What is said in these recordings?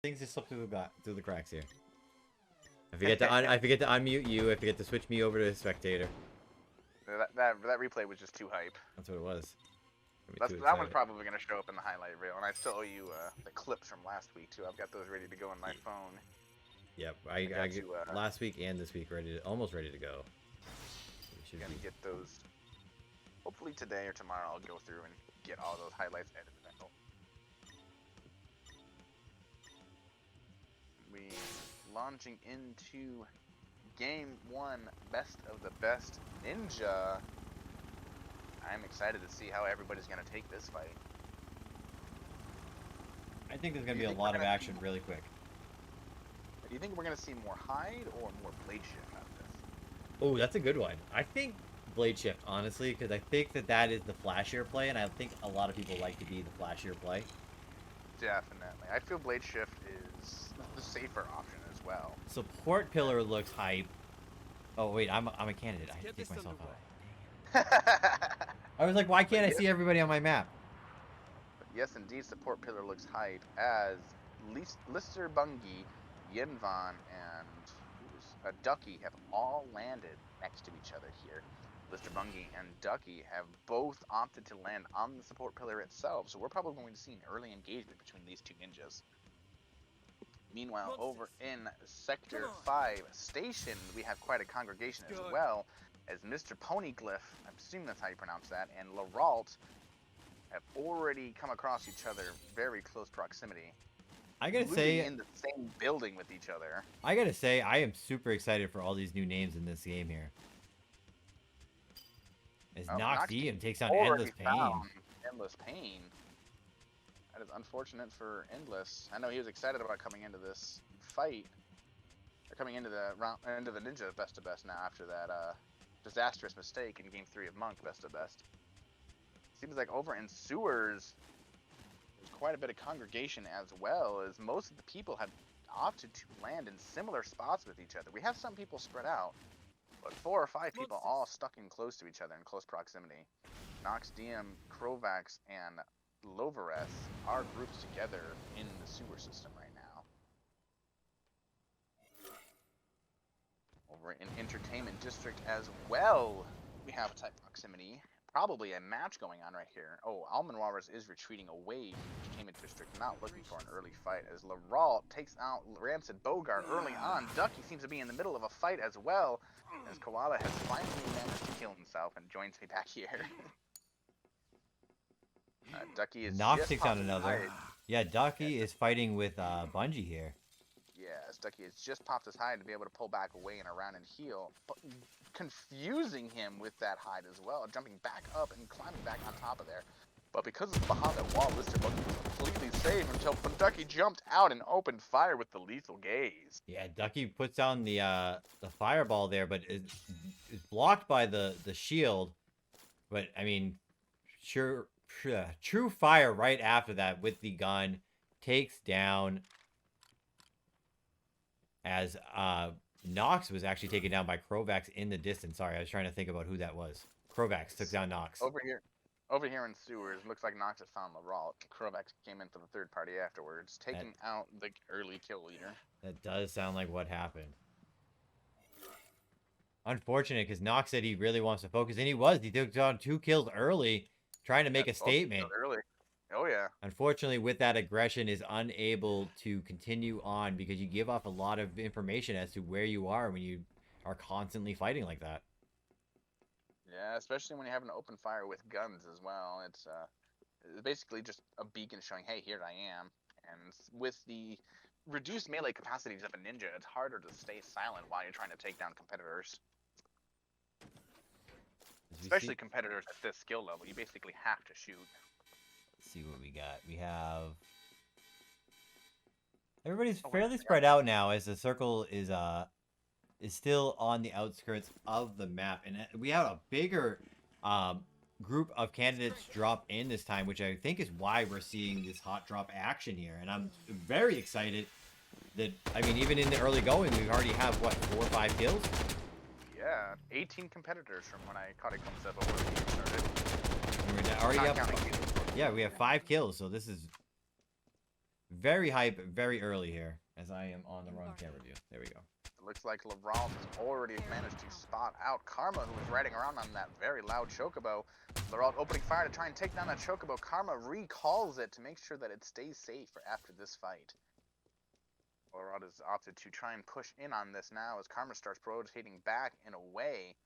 Things just slip through the cracks here. I forget to unmute you. I forget to switch me over to a spectator. That replay was just too hype. That's what it was. That one's probably gonna show up in the highlight reel, and I still owe you the clips from last week too. I've got those ready to go on my phone. Yep, I got last week and this week almost ready to go. Gonna get those. Hopefully today or tomorrow, I'll go through and get all those highlights edited. We launching into game 1, best of the best Ninja. I'm excited to see how everybody's gonna take this fight. I think there's gonna be a lot of action really quick. Do you think we're gonna see more hide or more blade shift out of this? Oh, that's a good one. I think blade shift, honestly, because I think that is the flashier play, and I think a lot of people like to be the flashier play. Definitely. I feel blade shift is the safer option as well. Support pillar looks hype. Oh wait, I'm a candidate. I have to take myself out. I was like, why can't I see everybody on my map? Yes, indeed, support pillar looks hype as Lister Bungie, Yenvan, and Ducky have all landed next to each other here. Lister Bungie and Ducky have both opted to land on the support pillar itself, so we're probably going to see an early engagement between these two ninjas. Meanwhile, over in Sector 5 Station, we have quite a congregation as well, as Mr. Ponyglyph, I'm assuming that's how you pronounce that, and Leralt have already come across each other very close proximity. I gotta say, in the same building with each other. I gotta say, I am super excited for all these new names in this game here. As Nox Diem takes on Endless Pain. Endless Pain. That is unfortunate for Endless. I know he was excited about coming into this fight, or coming into the Ninja best of best now after that disastrous mistake in Game 3 of Monk best of best. Seems like over in Sewers, there's quite a bit of congregation as well, as most of the people have opted to land in similar spots with each other. We have some people spread out, but 4 or 5 people all stuck in close to each other in close proximity. Nox Diem, Krovax, and Lovares are grouped together in the sewer system right now. Over in Entertainment District as well, we have tight proximity. Probably a match going on right here. Oh, Alman Walrus is retreating away from Entertainment District, not looking for an early fight, as Leralt takes out Rancid Bogart early on. Ducky seems to be in the middle of a fight as well, as Koala has finally managed to kill himself and joins me back here. Ducky is Nox takes out another. Yeah, Ducky is fighting with Bungie here. Yes, Ducky has just popped his hide to be able to pull back away and around and heal, but confusing him with that hide as well, jumping back up and climbing back on top of there. But because it's behind that wall, Lister Bungie was completely safe until Ducky jumped out and opened fire with the lethal gaze. Yeah, Ducky puts down the fireball there, but it's blocked by the shield. But I mean, true fire right after that with the gun takes down, as Nox was actually taken down by Krovax in the distance. Sorry, I was trying to think about who that was. Krovax took down Nox. Over here in Sewers, looks like Nox has found Leralt. Krovax came in for the third party afterwards, taking out the early kill leader. That does sound like what happened. Unfortunate, because Nox said he really wants to focus, and he was. He took down 2 kills early, trying to make a statement. Early. Oh, yeah. Unfortunately, with that aggression, is unable to continue on because you give off a lot of information as to where you are when you are constantly fighting like that. Yeah, especially when you have an open fire with guns as well. It's basically just a beacon showing, hey, here I am. And with the reduced melee capacities of a ninja, it's harder to stay silent while you're trying to take down competitors. Especially competitors at this skill level. You basically have to shoot. Let's see what we got. We have... Everybody's fairly spread out now, as the circle is still on the outskirts of the map, and we have a bigger group of candidates drop in this time, which I think is why we're seeing this hot drop action here. And I'm very excited that, I mean, even in the early going, we already have, what, 4 or 5 kills? Yeah, 18 competitors from when I caught a glimpse of before the game started. And we're already up. Yeah, we have 5 kills, so this is very hype, very early here, as I am on the wrong camera view. There we go. It looks like Lavrov has already managed to spot out Karma, who was riding around on that very loud Chocobo. Lavrov opening fire to try and take down that Chocobo. Karma recalls it to make sure that it stays safe for after this fight. Lavrov has opted to try and push in on this now as Karma starts rotating back and away.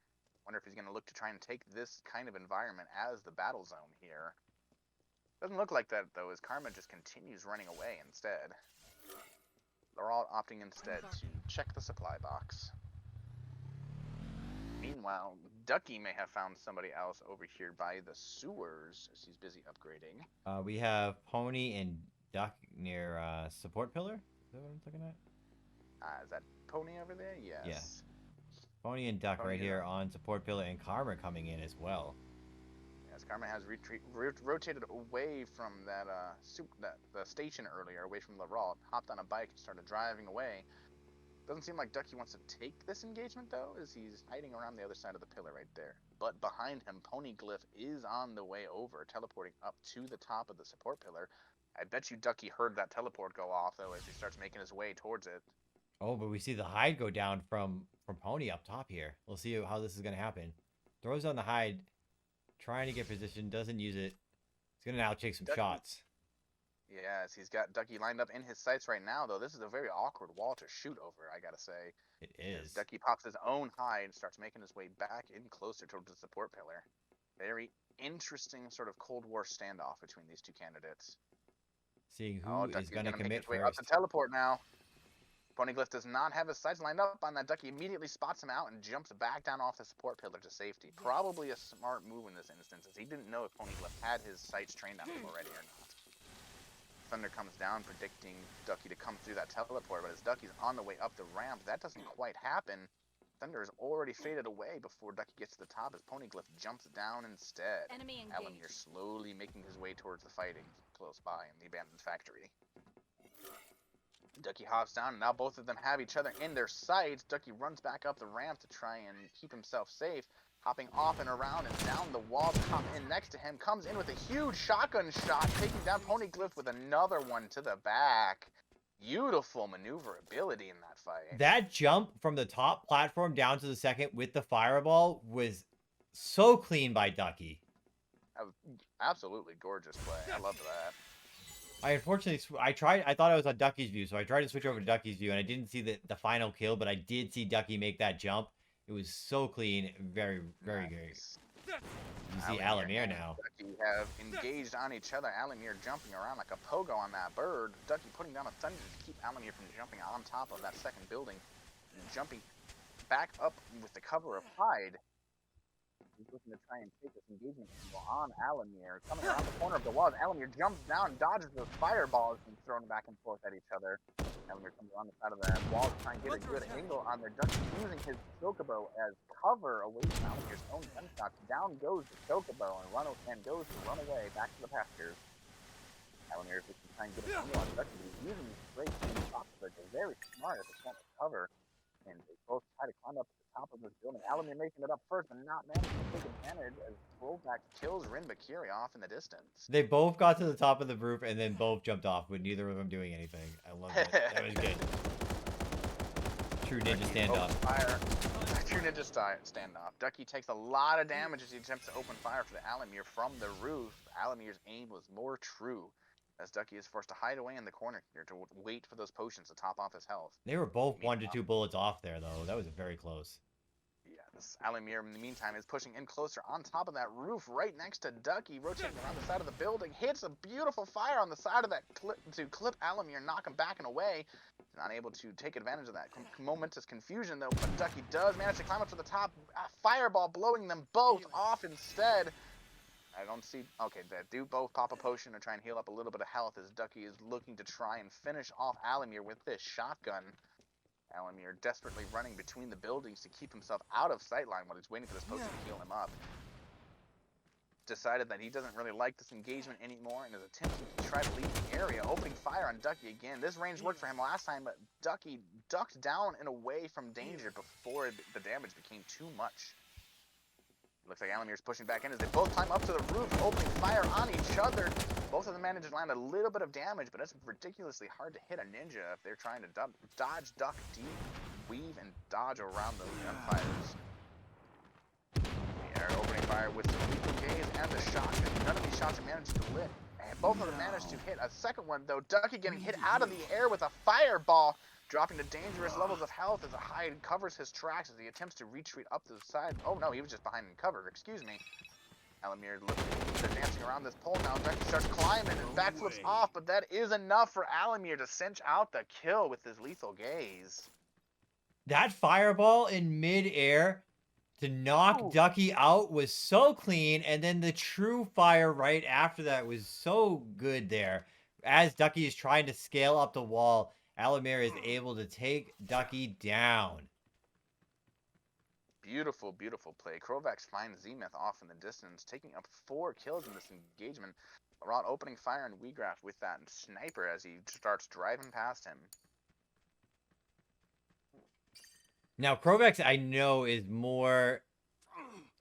Wonder if he's going to look to try and take this kind of environment as the battle zone here. Doesn't look like that, though, as Karma just continues running away instead. They're all opting instead to check the supply box. Meanwhile, Ducky may have found somebody else over here by the sewers as he's busy upgrading. We have Pony and Duck near support pillar. Is that what I'm looking at? Is that Pony over there? Yes. Yeah. Pony and Duck Pony right here and- on support pillar, and Karma coming in as well. Yes, Karma has rotated away from that the station earlier, away from Lavrov, hopped on a bike and started driving away. Doesn't seem like Ducky wants to take this engagement, though, as he's hiding around the other side of the pillar right there. But behind him, Ponyglyph is on the way over, teleporting up to the top of the support pillar. I bet you Ducky heard that teleport go off, though, as he starts making his way towards it. Oh, but we see the hide go down from Pony up top here. We'll see how this is going to happen. Throws on the hide, trying to get position, doesn't use it. He's going to now take some Ducky. shots. Yes, he's got Ducky lined up in his sights right now, though. This is a very awkward wall to shoot over, I gotta say. It is. Ducky pops his own hide and starts making his way back in closer towards the support pillar. Very interesting sort of Cold War standoff between these two candidates. Seeing who is Ducky's going to make commit his way up first. the teleport now. Ponyglyph does not have his sights lined up on that. Ducky immediately spots him out and jumps back down off the support pillar to safety. Probably a smart move in this instance, as he didn't know if Ponyglyph had his sights trained on him already or not. Thunder comes down, predicting Ducky to come through that teleport, but as Ducky's on the way up the ramp, that doesn't quite happen. Thunder is already faded away before Ducky gets to the top as Ponyglyph jumps down instead. Enemy Alamir engaged. slowly making his way towards the fighting close by in the abandoned factory. Ducky hops down, and now both of them have each other in their sights. Ducky runs back up the ramp to try and keep himself safe, hopping off and around and down the wall to come in next to him. Comes in with a huge shotgun shot, taking down Ponyglyph with another one to the back. Beautiful maneuverability in that fight. That jump from the top platform down to the second with the fireball was so clean by Ducky. That was absolutely gorgeous play. I loved that. I unfortunately, I thought I was on Ducky's view, so I tried to switch over to Ducky's view, and I didn't see the final kill, but I did see Ducky make that jump. It was so clean, very, very great. Nice. You see Alamir and now. Ducky have engaged on each other. Alamir jumping around like a pogo on that bird. Ducky putting down a thunder to keep Alamir from jumping on top of that second building. And jumping back up with the cover of hide. He's looking to try and take this engagement angle on Alamir. Coming around the corner of the wall, Alamir jumps down and dodges the fireballs being thrown back and forth at each other. Alamir comes around the side of the wall to try and get a good angle on there. Ducky using his Chocobo as cover away from Alamir's own gunshots. Down goes the Chocobo and goes to run away back to the pastures. Alamir is looking to try and get an angle on Ducky. He's using these great shots, but they're very smart at the front of cover. And they both try to climb up to the top of this building. Alamir making it up first, but not managing to take advantage as Rollback kills Rin Bakiri off in the distance. They both got to the top of the roof and then both jumped off, with neither of them doing anything. I love it. That was good. True ninja standoff. Fire. True ninja standoff. Ducky takes a lot of damage as he attempts to open fire for the Alamir from the roof. Alamir's aim was more true, as Ducky is forced to hide away in the corner here to wait for those potions to top off his health. They were both 1 to 2 bullets off there, though. That was very close. Yes, Alamir, in the meantime, is pushing in closer on top of that roof right next to Ducky, rotating around the side of the building, hits a beautiful fire on the side of that to clip Alamir, knock him back and away. Not able to take advantage of that momentous confusion, though, but Ducky does manage to climb up to the top, a fireball blowing them both off instead. I don't see... Okay, they do both pop a potion to try and heal up a little bit of health as Ducky is looking to try and finish off Alamir with this shotgun. Alamir desperately running between the buildings to keep himself out of sightline while he's waiting for this potion to heal him up. Decided that he doesn't really like this engagement anymore and is attempting to try to leave the area, opening fire on Ducky again. This range worked for him last time, but Ducky ducked down and away from danger before the damage became too much. Looks like Alamir's pushing back in as they both climb up to the roof, opening fire on each other. Both of them manage to land a little bit of damage, but it's ridiculously hard to hit a ninja if they're trying to dodge, duck, deep, weave, and dodge around those gunfires. The air opening fire with the lethal gaze and the shotgun. None of these shots are managing to lit. And both of them managed to hit. A second one, though, Ducky getting hit out of the air with a fireball, dropping to dangerous levels of health as a Hyde covers his tracks as he attempts to retreat up the side. Oh no, he was just behind in cover, excuse me. Alamir they're dancing around this pole now. Ducky starts climbing and backflips off, but that is enough for Alamir to cinch out the kill with his lethal gaze. That fireball in midair to knock Ducky out was so clean, and then the true fire right after that was so good there. As Ducky is trying to scale up the wall, Alamir is able to take Ducky down. Beautiful, beautiful play. Krovax finds Zenith off in the distance, taking up 4 kills in this engagement. Laurent opening fire on Weegraf with that sniper as he starts driving past him. Now, Krovax, I know, is more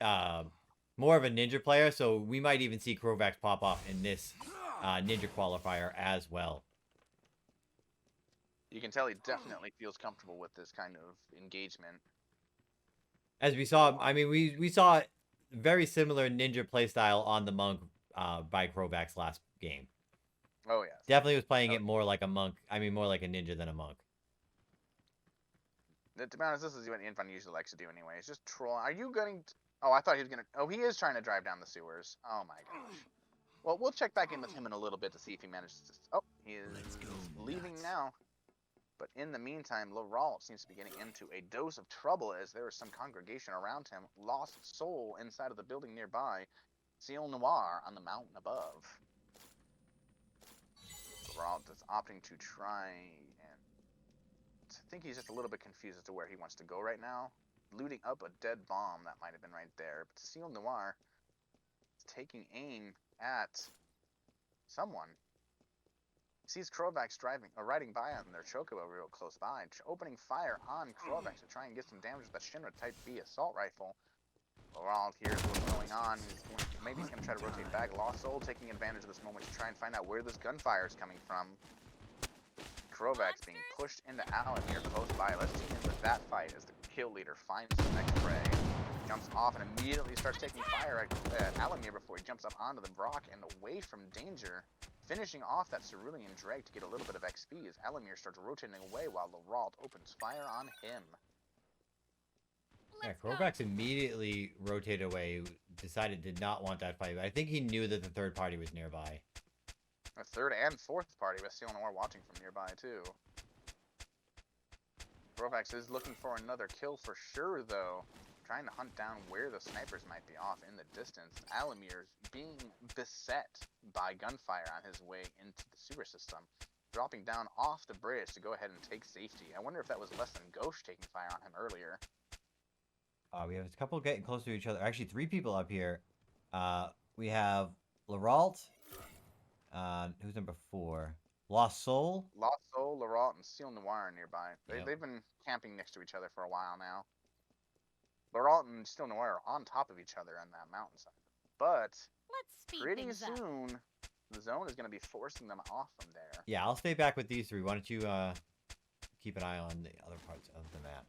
of a ninja player, so we might even see Krovax pop off in this ninja qualifier as well. You can tell he definitely feels comfortable with this kind of engagement. As we saw, I mean, we saw very similar ninja playstyle on the monk by Krovax last game. Oh, yes. Definitely was playing it more like a monk. I mean, more like a ninja than a monk. To be honest, this is what Infan usually likes to do anyway. It's just troll. Are you going to... Oh, I thought he was going to... Oh, he is trying to drive down the sewers. Oh, my gosh. Well, we'll check back in with him in a little bit to see if he manages to... Oh, he is leaving now. But in the meantime, Laurent seems to be getting into a dose of trouble as there is some congregation around him. Lost Soul inside of the building nearby. Ciel Noir on the mountain above. Laurent is opting to try and... I think he's just a little bit confused as to where he wants to go right now. Looting up a dead bomb that might have been right there. But Ciel Noir is taking aim at someone. Sees Krovax riding by on their chocobo real close by, opening fire on Krovax to try and get some damage with that Shinra Type B assault rifle. Laurent here's what's going on. Maybe he's going to try to rotate back. Lost Soul taking advantage of this moment to try and find out where this gunfire is coming from. Krovax being pushed into Alan here close by. Let's see him with that fight as the kill leader finds the next prey. Jumps off and immediately starts taking fire at Alamir before he jumps up onto the rock and away from danger. Finishing off that Cerulean Drake to get a little bit of XP as Alamir starts rotating away while Laurent opens fire on him. Yeah, Krovax immediately rotated away, decided did not want that fight. I think he knew that the third party was nearby. A third and fourth party with Ciel Noir watching from nearby too. Krovax is looking for another kill for sure though. Trying to hunt down where the snipers might be off in the distance. Alamir's being beset by gunfire on his way into the sewer system. Dropping down off the bridge to go ahead and take safety. I wonder if that was less than Ghost taking fire on him earlier. We have a couple getting close to each other. Actually, 3 people up here. We have Laurent. Who's number 4? Lost Soul. Lost Soul, Laurent, and Ciel Noir are nearby. They've been camping next to each other for a while now. Laurent and Ciel Noir are on top of each other on that mountainside. But pretty soon, the zone is going to be forcing them off from there. Yeah, I'll stay back with these 3. Why don't you keep an eye on the other parts of the map?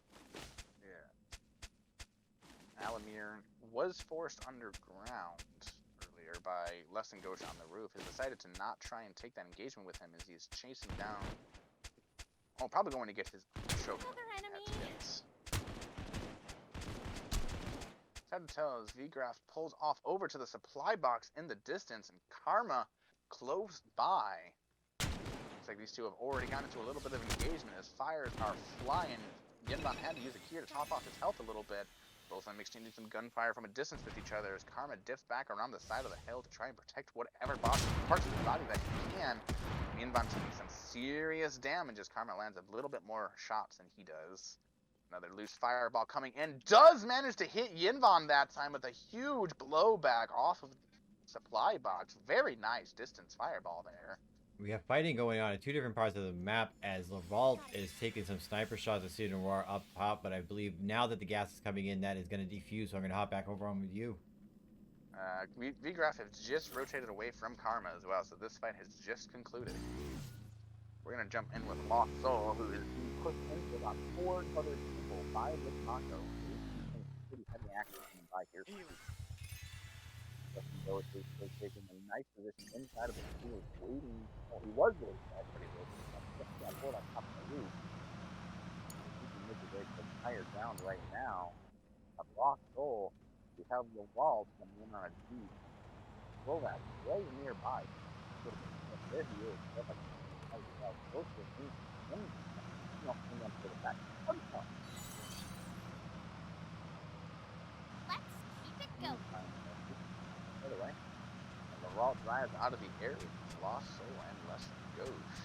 Yeah. Alamir was forced underground earlier by Less Than Gauche on the roof. Has decided to not try and take that engagement with him as he's chasing down... Oh, probably going to get his choke. Hard to tell as V-Graph pulls off over to the supply box in the distance and Karma close by. Looks like these two have already gotten into a little bit of engagement as fires are flying. Yenban had to use a key to top off his health a little bit. Both of them exchanging some gunfire from a distance with each other as Karma dips back around the side of the hill to try and protect whatever parts of his body that he can. Yenban taking some serious damage as Karma lands a little bit more shots than he does. Another loose fireball coming in. Does manage to hit Yinvan that time with a huge blowback off of the supply box. Very nice distance fireball there. We have fighting going on in 2 different parts of the map as Laurent is taking some sniper shots at Ciel Noir up top, but I believe now that the gas is coming in, that is going to defuse, so I'm going to hop back over on with you. V-Graph has just rotated away from Karma as well, so this fight has just concluded. We're gonna jump in with Lost Soul, who is being pushed into about 4 other people by this Mako. Pretty heavy action coming by here. Justin Doe is taking a nice position inside of the field, waiting. Well, he was really fast, but he was got pulled on top of the roof. He can make a very quick tire down right now. A Lost Soul, we have the wall coming in on a Jeep. Roll that right nearby. There he is. Close to me. Hang on to the back. Let's keep it going. By the way, and the Raw drives out of the area. Lost Soul and Less Than Ghost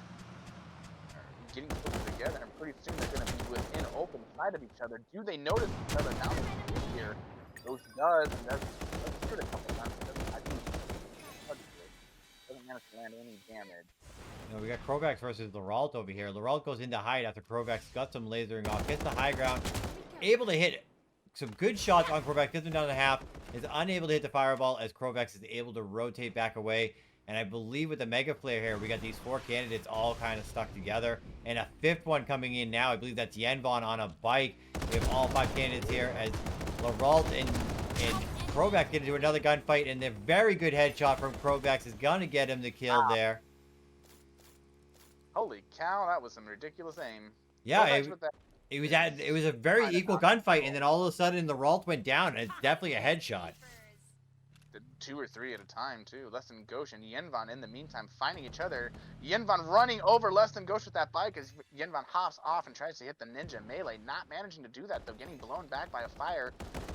are getting close together, and pretty soon they're going to be within open sight of each other. Do they notice each other now that he's here? Ghost does, and does hit a couple times. I think doesn't manage to land any damage. You know, we got Krovax versus Leralt over here. Leralt goes into hide after Krovax got some lasering off, gets the high ground, able to hit some good shots on Krovax, gets him down to half, is unable to hit the fireball as Krovax is able to rotate back away. And I believe with the Mega Flare here, we got these 4 candidates all kind of stuck together. And a 5th one coming in now. I believe that's Yenvon on a bike. We have all 5 candidates here as Leralt and Krovax get into another gunfight. And a very good headshot from Krovax is going to get him the kill there. Holy cow, that was some ridiculous aim. Yeah, it was a very equal gunfight, and then all of a sudden the Leralt went down, and it's definitely a headshot. Did 2 or 3 at a time too. Less Than Ghost and Yenvon in the meantime finding each other. Yenvon running over Less Than Ghost with that bike as Yenvon hops off and tries to hit the ninja melee. Not managing to do that though, getting blown back by a fire.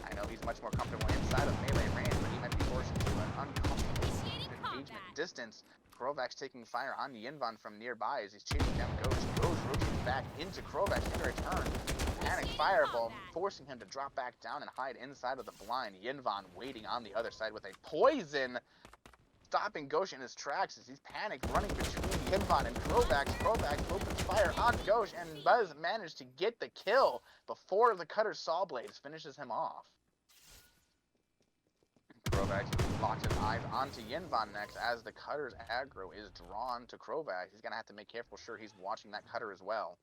I know he's much more comfortable inside of melee range, but he might be forced into an uncomfortable engagement distance. Krovax taking fire on Yenvon from nearby as he's chasing down Ghost. Ghost rotating back into Krovax in return. Panic fireball, forcing him to drop back down and hide inside of the blind. Yenvon waiting on the other side with a poison, stopping Ghost in his tracks as he's panicked, running between Yenvon and Krovax. Krovax opens fire on Ghost and Buzz managed to get the kill before the Cutter's Saw Blades finishes him off. Krovax locks his eyes onto Yenvon next as the Cutter's aggro is drawn to Krovax. He's going to have to make careful sure he's watching that Cutter as well.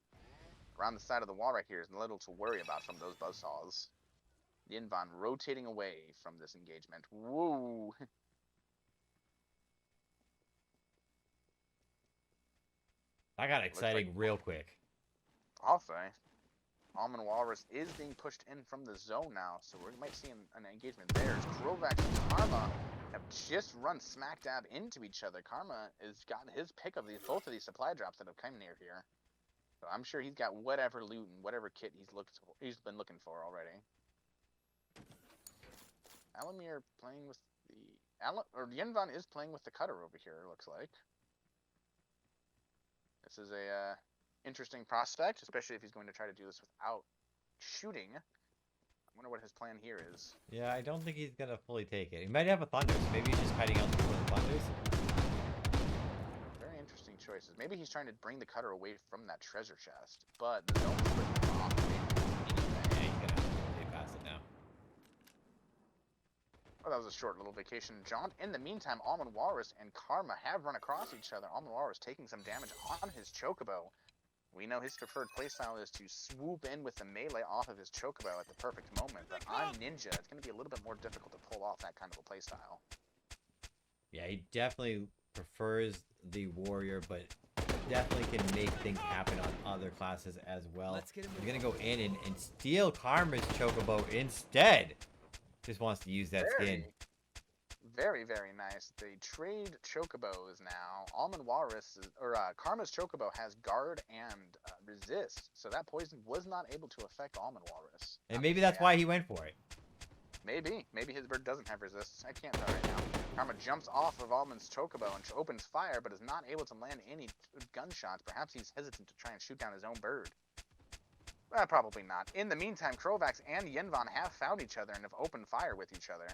Around the side of the wall right here is little to worry about from those buzzsaws. Yenvon rotating away from this engagement. Woo! That got exciting real quick. I'll say. Almond Walrus is being pushed in from the zone now, so we might see an engagement there. Krovax and Karma have just run smack dab into each other. Karma has gotten his pick of both of these supply drops that have come near here. So I'm sure he's got whatever loot and whatever kit he's been looking for already. Alamir playing with Yenvon is playing with the Cutter over here, it looks like. This is a interesting prospect, especially if he's going to try to do this without shooting. I wonder what his plan here is. Yeah, I don't think he's gonna fully take it. He might have a Thunder, so maybe he's just hiding out before the Thunders. Very interesting choices. Maybe he's trying to bring the Cutter away from that treasure chest, but the zone is pushing him off. Yeah, he's gonna stay past it now. Oh, that was a short little vacation jaunt. In the meantime, Almond Walrus and Karma have run across each other. Almond Walrus taking some damage on his Chocobo. We know his preferred playstyle is to swoop in with the melee off of his Chocobo at the perfect moment, but on Ninja, it's going to be a little bit more difficult to pull off that kind of a playstyle. Yeah, he definitely prefers the Warrior, but definitely can make things happen on other classes as well. He's going to go in and steal Karma's Chocobo instead. Just wants to use that skin. Very, very nice. They trade Chocobos now. Almond Walrus, Karma's Chocobo has guard and resist, so that poison was not able to affect Almond Walrus. And maybe that's why he went for it. Maybe. Maybe his bird doesn't have resist. I can't tell right now. Karma jumps off of Almond's Chocobo and opens fire, but is not able to land any gunshots. Perhaps he's hesitant to try and shoot down his own bird. Probably not. In the meantime, Krovax and Yenvon have found each other and have opened fire with each other.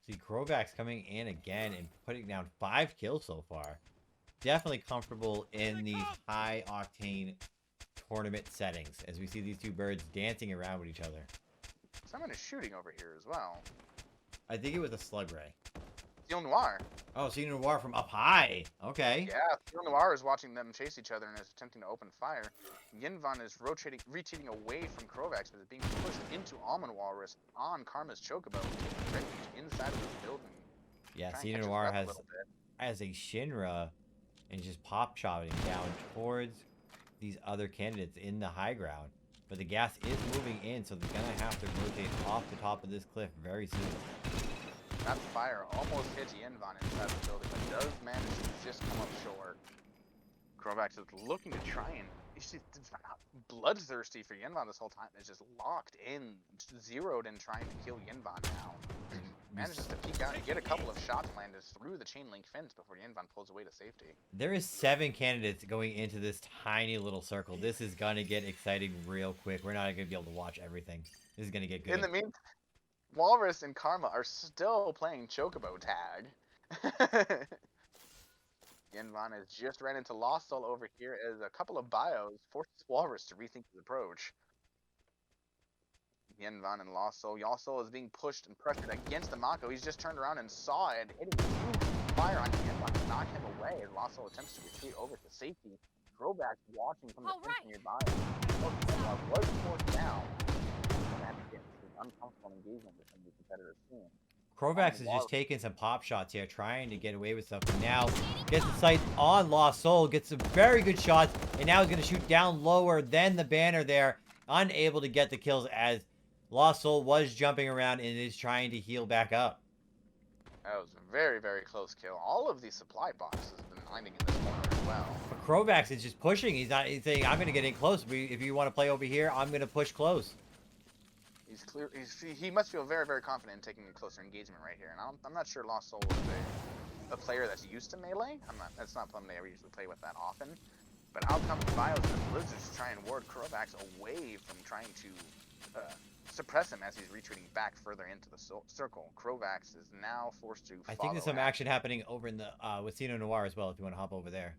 See, Krovax coming in again and putting down 5 kills so far. Definitely comfortable in these high-octane tournament settings as we see these two birds dancing around with each other. Someone is shooting over here as well. I think it was a slug ray. Steel Noir. Oh, Cedar Noir from up high. Okay. Yeah, Steel Noir is watching them chase each other and is attempting to open fire. Yinvan is retreating away from Krovax, but is being pushed into Almond Walrus on Karma's Chocobo, inside of this building. Yeah, Trying to Cedar catch his Noir breath a has little bit. a Shinra and just pop shotting down towards these other candidates in the high ground. But the gas is moving in, so they're gonna have to rotate off the top of this cliff very soon. That fire almost hits Yinvan inside the building, but does manage to just come up short. Krovax is looking to try and he's just bloodthirsty for Yinvan this whole time. It's just locked in, zeroed in trying to kill Yinvan now. Manages to peek out and get a couple of shots landed through the chain link fence before Yinvan pulls away to safety. There is 7 candidates going into this tiny little circle. This is gonna get exciting real quick. We're not gonna be able to watch everything. This is gonna get good. In the meantime, Walrus and Karma are still playing Chocobo tag. Yinvan has just ran into Lost Soul over here as a couple of bios forces Walrus to rethink his approach. Yinvan and Lost Soul. Lost Soul is being pushed and pressured against the Mako. He's just turned around and saw it, hitting huge fire on Yinvan to knock him away as Lost Soul attempts to retreat over to safety. Throwback watching from the fence nearby. Yinvan was forced down. And had to get an uncomfortable engagement with some of the competitors soon. Krovax is just taking some pop shots here, trying to get away with something. Now, gets the sight on Lost Soul, gets some very good shots, and now he's going to shoot down lower than the banner there. Unable to get the kills as Lost Soul was jumping around and is trying to heal back up. That was a very, very close kill. All of these supply boxes have been landing in this corner as well. But Krovax is just pushing. He's saying, I'm going to get in close. If you want to play over here, I'm going to push close. He's clear. He must feel very, very confident in taking a closer engagement right here. And I'm not sure Lost Soul is a player that's used to melee. That's not something they ever usually play with that often. But out comes Bios and Blizzards to try and ward Krovax away from trying to suppress him as he's retreating back further into the circle. Krovax is now forced to I think there's some action happening over in the with Cino Noir as well, if you want to hop over there.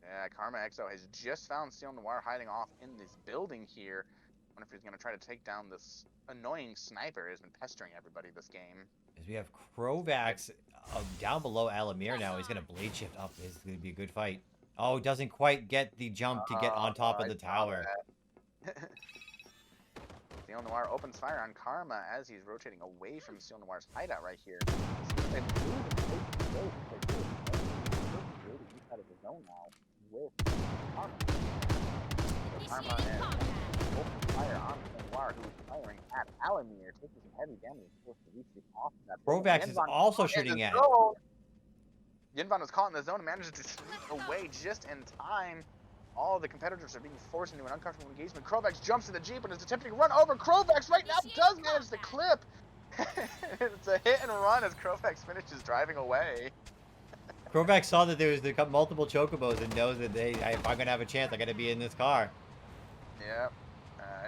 Yeah, Karma XO has just found Steel Noir hiding off in this building here. I wonder if he's going to try to take down this annoying sniper who's been pestering everybody this game. As we have Krovax down below Alamir now. He's going to blade shift up. This is going to be a good fight. Oh, doesn't quite get the jump to get on top of the tower. Steel Noir opens fire on Karma as he's rotating away from Steel Noir's hideout right here. Out of the zone now with Karma. So Karma and open fire on Steel Noir, who is firing at Alamir, taking some heavy damage, forced to reach off that. Krovax is also shooting at him. Yinvan was caught in the zone and managed to sneak away just in time. All the competitors are being forced into an uncomfortable engagement. Krovax jumps to the Jeep and is attempting to run over. Krovax right now does manage to clip. It's a hit and run as Krovax finishes driving away. Krovax saw that there was multiple chocobos and knows that if I'm going to have a chance, I got to be in this car. Yep.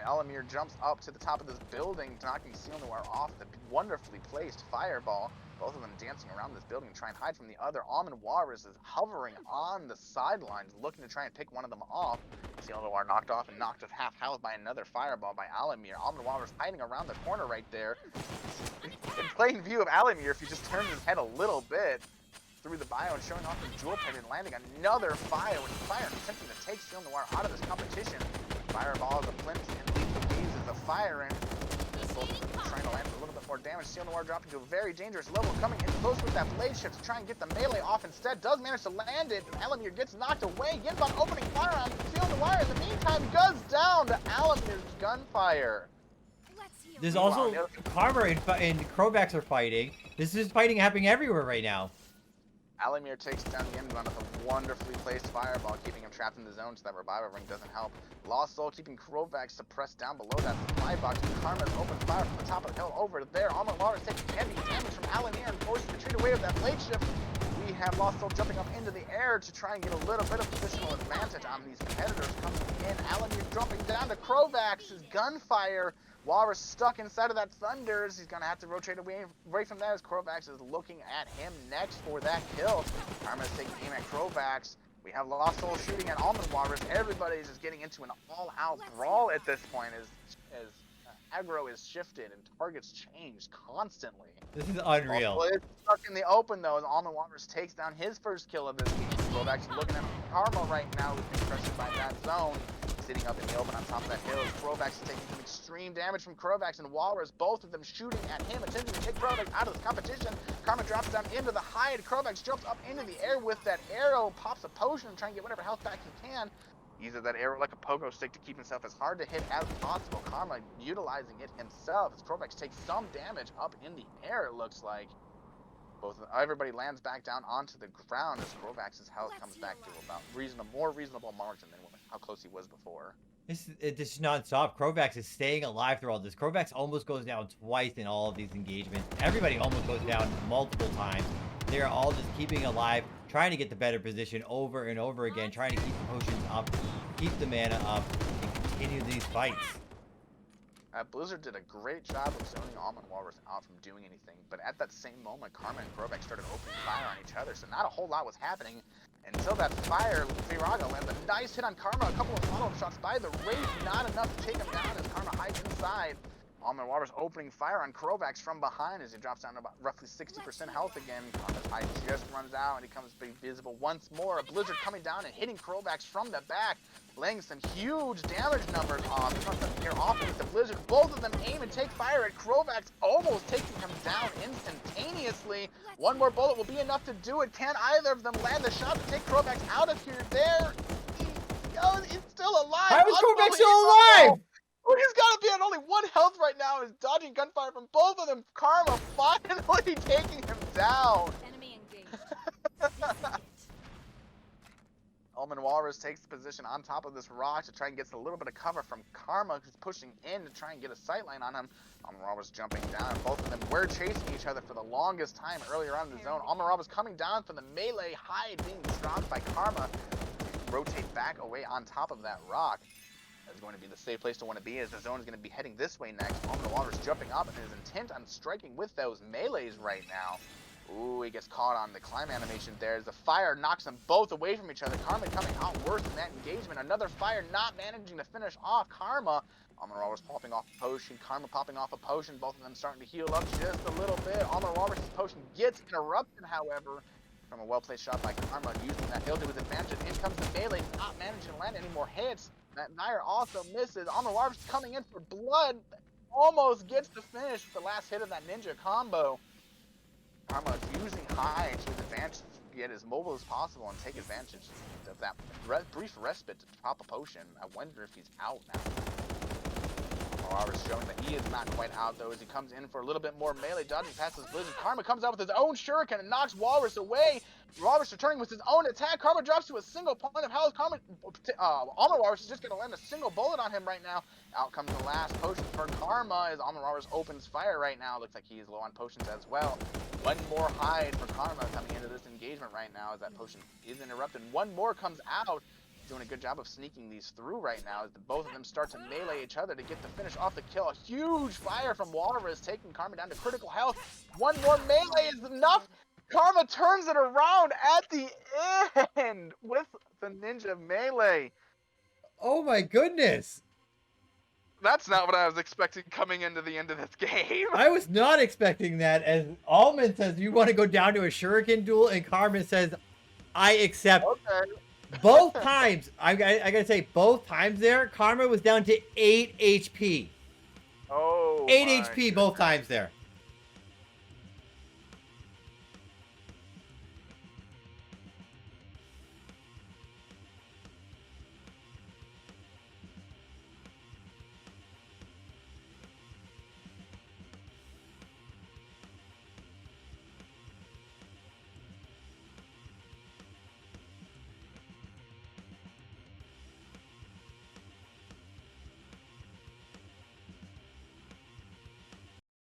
Alamir jumps up to the top of this building, knocking Steel Noir off the wonderfully placed fireball. Both of them dancing around this building to try and hide from the other. Almond Walrus is hovering on the sidelines, looking to try and pick one of them off. Steel Noir knocked off and knocked with half health by another fireball by Alamir. Almond Walrus hiding around the corner right there. In plain view of Alamir, if he just turns his head a little bit through the bio and showing off the jewel pin and landing another fire attempting to take Steel Noir out of this competition. Fireball is a flint and lethal gaze is a firing. Both of them trying to land a little bit more damage. Steel Noir dropping to a very dangerous level, coming in close with that blade shift to try and get the melee off instead. Does manage to land it. Alamir gets knocked away. Yinvan opening fire on Steel Noir. In the meantime, goes down to Alamir's gunfire. There's also Karma and Krovax are fighting. This is fighting happening everywhere right now. Alamir takes down Yinvan with a wonderfully placed fireball, keeping him trapped in the zone so that revival ring doesn't help. Lost Soul keeping Krovax suppressed down below that supply box. Karma's open fire from the top of the hill over there. Almond Walrus taking heavy damage from Alamir and forced to retreat away with that blade shift. We have Lost Soul jumping up into the air to try and get a little bit of positional advantage on these competitors coming in. Alamir dropping down to Krovax's gunfire. Walrus stuck inside of that Thunders. He's going to have to rotate away from that as Krovax is looking at him next for that kill. Karma's taking aim at Krovax. We have Lost Soul shooting at Almond Walrus. Everybody's just getting into an all-out brawl at this point as aggro is shifted and targets change constantly. This is unreal. Well, it's stuck in the open though as Almond Walrus takes down his first kill of this game. Krovax looking at Karma right now, who's being pressured by that zone. Sitting up in the open on top of that hill. Krovax is taking some extreme damage from Krovax and Walrus, both of them shooting at him, attempting to take Krovax out of this competition. Karma drops down into the hide. Krovax jumps up into the air with that arrow, pops a potion, trying to get whatever health back he can. Uses that arrow like a pogo stick to keep himself as hard to hit as possible. Karma utilizing it himself as Krovax takes some damage up in the air, it looks like. Everybody lands back down onto the ground as Krovax's health comes back to about more reasonable margin than how close he was before. This is non-stop. Krovax is staying alive through all this. Krovax almost goes down twice in all of these engagements. Everybody almost goes down multiple times. They're all just keeping alive, trying to get the better position over and over again, trying to keep the potions up, keep the mana up, and continue these fights. Blizzard did a great job of zoning Almond Walrus out from doing anything, but at that same moment, Karma and Krovax started opening fire on each other, so not a whole lot was happening until that fire. Viraga lands a nice hit on Karma, a couple of follow-up shots by the Wraith, not enough to take him down as Karma hides inside. Almond Walrus opening fire on Krovax from behind as he drops down to about roughly 60% health again. Karma's hide just runs out and he becomes visible once more. A Blizzard coming down and hitting Krovax from the back, laying some huge damage numbers off. He comes up here off with the Blizzard. Both of them aim and take fire at Krovax, almost taking him down instantaneously. One more bullet will be enough to do it. Can either of them land the shot to take Krovax out of here? He's still alive. How is Krovax still alive? Oh, he's got to be on only 1 health right now. He's dodging gunfire from both of them. Karma finally taking him down. Enemy engaged. Almond Walrus takes the position on top of this rock to try and get a little bit of cover from Karma, who's pushing in to try and get a sightline on him. Almond Walrus jumping down. Both of them were chasing each other for the longest time earlier on in the zone. Almond Walrus coming down from the melee hide, being dropped by Karma. Rotate back away on top of that rock. Is going to be the safe place to want to be as the zone is going to be heading this way next. Almond Walrus jumping up and is intent on striking with those melees right now. Ooh, he gets caught on the climb animation there as the fire knocks them both away from each other. Karma coming out worse in that engagement. Another fire not managing to finish off Karma. Almond Walrus popping off a potion. Karma popping off a potion. Both of them starting to heal up just a little bit. Almond Walrus' potion gets interrupted, however, from a well-placed shot by Karma, using that hill to his advantage. In comes the melee, not managing to land any more hits. That Nair also misses. Almond Walrus coming in for blood. Almost gets the finish with the last hit of that ninja combo. Karma using high to his advantage to get as mobile as possible and take advantage of that brief respite to pop a potion. I wonder if he's out now. Walrus showing that he is not quite out though as he comes in for a little bit more melee, dodging past his Blizzard. Karma comes out with his own shuriken and knocks Walrus away. Walrus returning with his own attack. Karma drops to a single point of health. Almond Walrus is just going to land a single bullet on him right now. Out comes the last potion for Karma as Almond Walrus opens fire right now. Looks like he's low on potions as well. One more hide for Karma coming into this engagement right now as that potion is interrupted. One more comes out. Doing a good job of sneaking these through right now as both of them start to melee each other to get the finish off the kill. A huge fire from Walrus taking Karma down to critical health. One more melee is enough. Karma turns it around at the end with the ninja melee. Oh my goodness. That's not what I was expecting coming into the end of this game. I was not expecting that, as Almond says you want to go down to a shuriken duel and Karma says I accept. Okay. Both times, I gotta say, both times there, Karma was down to 8 HP. Oh. 8 HP both times there.